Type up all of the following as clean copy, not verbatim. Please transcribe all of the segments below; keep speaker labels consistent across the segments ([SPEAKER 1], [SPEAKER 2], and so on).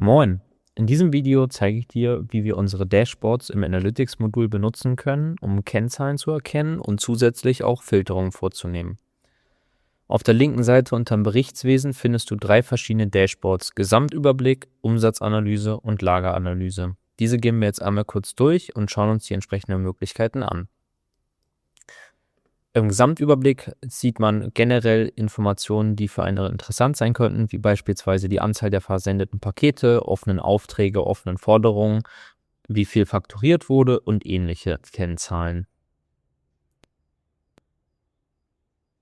[SPEAKER 1] Moin! In diesem Video zeige ich dir, wie wir unsere Dashboards im Analytics-Modul benutzen können, um Kennzahlen zu erkennen und zusätzlich auch Filterungen vorzunehmen. Auf der linken Seite unterm Berichtswesen findest du 3 verschiedene Dashboards: Gesamtüberblick, Umsatzanalyse und Lageranalyse. Diese gehen wir jetzt einmal kurz durch und schauen uns die entsprechenden Möglichkeiten an. Im Gesamtüberblick sieht man generell Informationen, die für einen interessant sein könnten, wie beispielsweise die Anzahl der versendeten Pakete, offenen Aufträge, offenen Forderungen, wie viel fakturiert wurde und ähnliche Kennzahlen.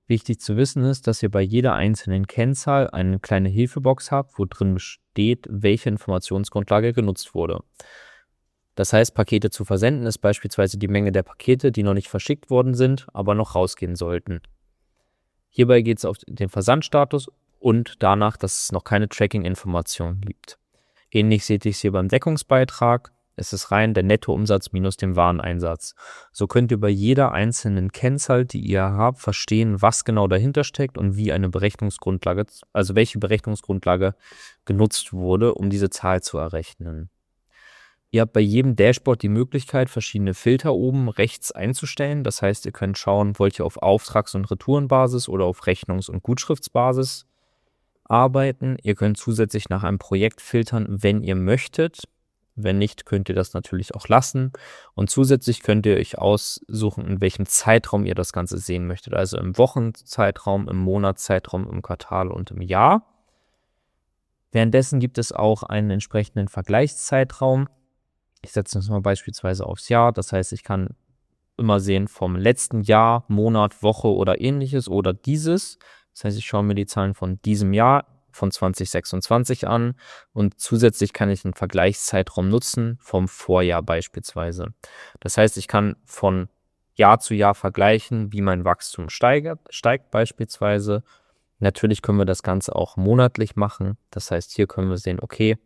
[SPEAKER 1] Wichtig zu wissen ist, dass ihr bei jeder einzelnen Kennzahl eine kleine Hilfebox habt, wo drin steht, welche Informationsgrundlage genutzt wurde. Das heißt, Pakete zu versenden ist beispielsweise die Menge der Pakete, die noch nicht verschickt worden sind, aber noch rausgehen sollten. Hierbei geht es auf den Versandstatus und danach, dass es noch keine Tracking-Informationen gibt. Ähnlich seht ihr es hier beim Deckungsbeitrag. Es ist rein der Nettoumsatz minus dem Wareneinsatz. So könnt ihr bei jeder einzelnen Kennzahl, die ihr habt, verstehen, was genau dahinter steckt und wie eine Berechnungsgrundlage, also welche Berechnungsgrundlage genutzt wurde, um diese Zahl zu errechnen. Ihr habt bei jedem Dashboard die Möglichkeit, verschiedene Filter oben rechts einzustellen. Das heißt, ihr könnt schauen, wollt ihr auf Auftrags- und Retourenbasis oder auf Rechnungs- und Gutschriftsbasis arbeiten. Ihr könnt zusätzlich nach einem Projekt filtern, wenn ihr möchtet. Wenn nicht, könnt ihr das natürlich auch lassen. Und zusätzlich könnt ihr euch aussuchen, in welchem Zeitraum ihr das Ganze sehen möchtet. Also im Wochenzeitraum, im Monatszeitraum, im Quartal und im Jahr. Währenddessen gibt es auch einen entsprechenden Vergleichszeitraum. Ich setze das mal beispielsweise aufs Jahr. Das heißt, ich kann immer sehen vom letzten Jahr, Monat, Woche oder ähnliches oder dieses. Das heißt, ich schaue mir die Zahlen von diesem Jahr, von 2026 an und zusätzlich kann ich einen Vergleichszeitraum nutzen vom Vorjahr beispielsweise. Das heißt, ich kann von Jahr zu Jahr vergleichen, wie mein Wachstum steigt beispielsweise. Natürlich können wir das Ganze auch monatlich machen. Das heißt, hier können wir sehen, okay,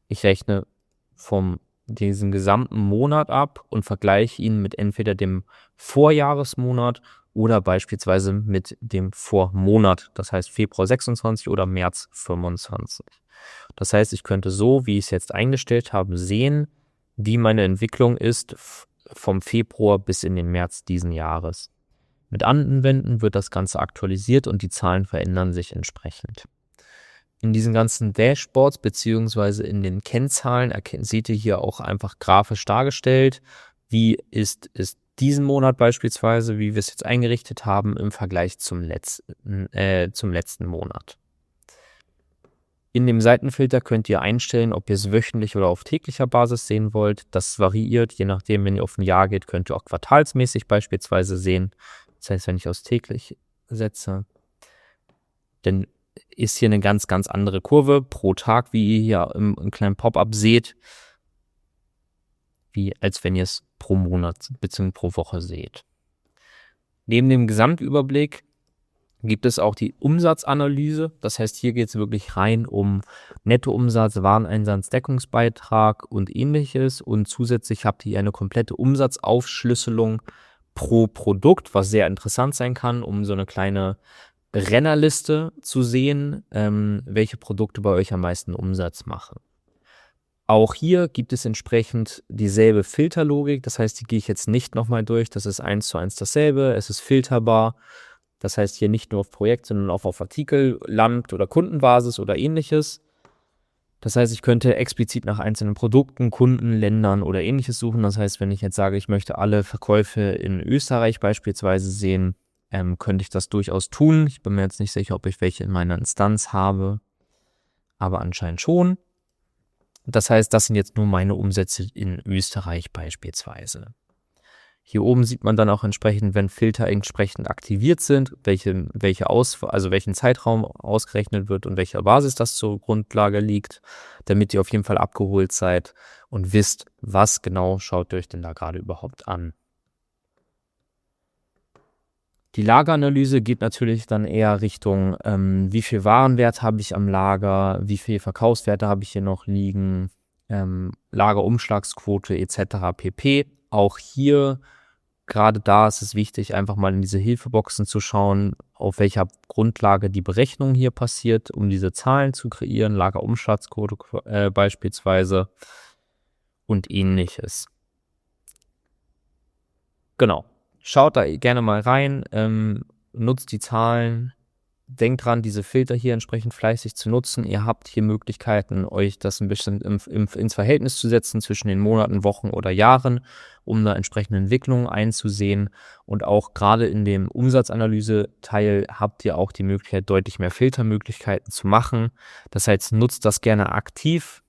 [SPEAKER 1] ich rechne vom diesen gesamten Monat ab und vergleiche ihn mit entweder dem Vorjahresmonat oder beispielsweise mit dem Vormonat, das heißt Februar 26 oder März 25. Das heißt, ich könnte so, wie ich es jetzt eingestellt habe, sehen, wie meine Entwicklung ist vom Februar bis in den März diesen Jahres. Mit Anwenden wird das Ganze aktualisiert und die Zahlen verändern sich entsprechend. In diesen ganzen Dashboards beziehungsweise in den Kennzahlen seht ihr hier auch einfach grafisch dargestellt, wie ist es diesen Monat beispielsweise, wie wir es jetzt eingerichtet haben im Vergleich zum letzten Monat. In dem Seitenfilter könnt ihr einstellen, ob ihr es wöchentlich oder auf täglicher Basis sehen wollt. Das variiert, je nachdem, wenn ihr auf ein Jahr geht, könnt ihr auch quartalsmäßig beispielsweise sehen. Das heißt, wenn ich aus täglich setze, dann ist hier eine ganz, ganz andere Kurve pro Tag, wie ihr hier im kleinen Pop-up seht, wie als wenn ihr es pro Monat bzw. pro Woche seht. Neben dem Gesamtüberblick gibt es auch die Umsatzanalyse. Das heißt, hier geht es wirklich rein um Nettoumsatz, Wareneinsatz, Deckungsbeitrag und ähnliches. Und zusätzlich habt ihr eine komplette Umsatzaufschlüsselung pro Produkt, was sehr interessant sein kann, um so eine kleine Rennerliste zu sehen, welche Produkte bei euch am meisten Umsatz machen. Auch hier gibt es entsprechend dieselbe Filterlogik. Das heißt, die gehe ich jetzt nicht nochmal durch. Das ist 1:1 dasselbe. Es ist filterbar. Das heißt, hier nicht nur auf Projekt, sondern auch auf Artikel, Land- oder Kundenbasis oder ähnliches. Das heißt, ich könnte explizit nach einzelnen Produkten, Kunden, Ländern oder ähnliches suchen. Das heißt, wenn ich jetzt sage, ich möchte alle Verkäufe in Österreich beispielsweise sehen, könnte ich das durchaus tun. Ich bin mir jetzt nicht sicher, ob ich welche in meiner Instanz habe, aber anscheinend schon. Das heißt, das sind jetzt nur meine Umsätze in Österreich beispielsweise. Hier oben sieht man dann auch entsprechend, wenn Filter entsprechend aktiviert sind, welchen Zeitraum ausgerechnet wird und welcher Basis das zur Grundlage liegt, damit ihr auf jeden Fall abgeholt seid und wisst, was genau schaut ihr euch denn da gerade überhaupt an. Die Lageranalyse geht natürlich dann eher Richtung, wie viel Warenwert habe ich am Lager, wie viel Verkaufswerte habe ich hier noch liegen, Lagerumschlagsquote etc. pp. Auch hier gerade da ist es wichtig, einfach mal in diese Hilfeboxen zu schauen, auf welcher Grundlage die Berechnung hier passiert, um diese Zahlen zu kreieren, Lagerumschlagsquote beispielsweise und Ähnliches. Genau. Schaut da gerne mal rein, nutzt die Zahlen. Denkt dran, diese Filter hier entsprechend fleißig zu nutzen. Ihr habt hier Möglichkeiten, euch das ein bisschen ins Verhältnis zu setzen zwischen den Monaten, Wochen oder Jahren, um eine entsprechende Entwicklung einzusehen. Und auch gerade in dem Umsatzanalyse-Teil habt ihr auch die Möglichkeit, deutlich mehr Filtermöglichkeiten zu machen. Das heißt, nutzt das gerne aktiv.